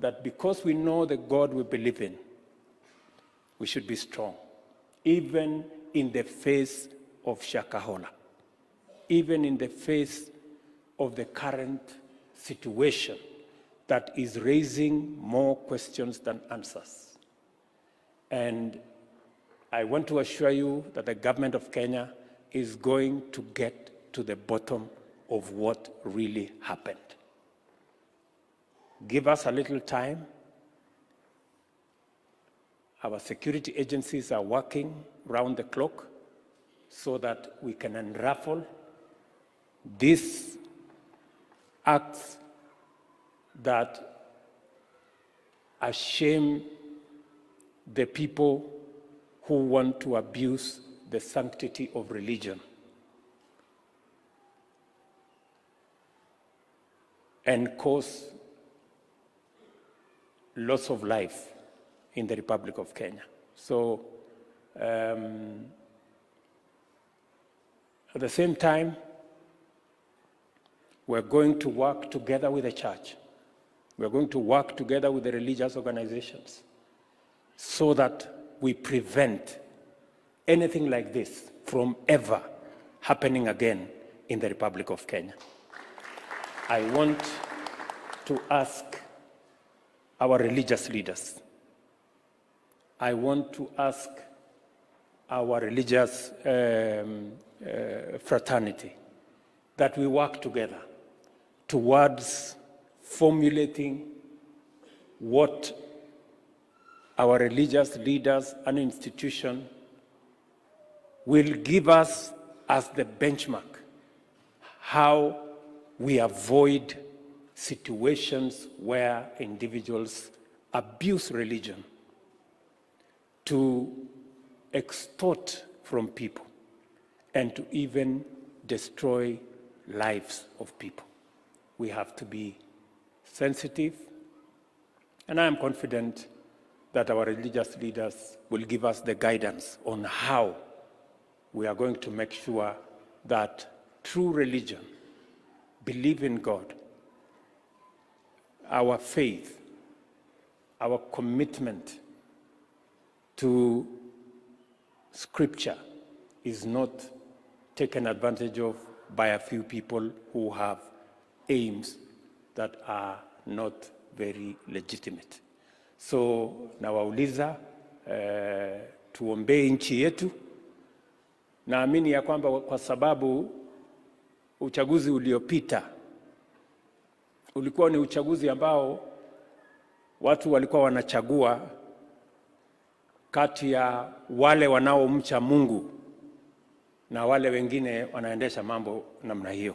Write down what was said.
that because we know the God we believe in, we should be strong, even in the face of Shakahola, even in the face of the current situation that is raising more questions than answers. And I want to assure you that the government of Kenya is going to get to the bottom of what really happened. Give us a little time. Our security agencies are working round the clock so that we can unravel these acts that shame the people who want to abuse the sanctity of religion and cause loss of life in the Republic of Kenya. So, at the same time, we're going to work together with the church. We're going to work together with the religious organizations so that we prevent anything like this from ever happening again in the Republic of Kenya. I want to ask our religious leaders, I want to ask our religious fraternity that we work together towards formulating what our religious leaders and institution will give us as the benchmark, how we avoid situations where individuals abuse religion to extort from people and to even destroy lives of people. We have to be sensitive, and I am confident that our religious leaders will give us the guidance on how we are going to make sure that true religion, belief in God, our faith, our commitment to Scripture is not taken advantage of by a few people who have aims that are not very legitimate. So nawauliza tuombee nchi yetu. Naamini ya kwamba kwa sababu uchaguzi uliopita ulikuwa ni uchaguzi ambao watu walikuwa wanachagua kati ya wale wanaomcha Mungu na wale wengine wanaendesha mambo namna hiyo.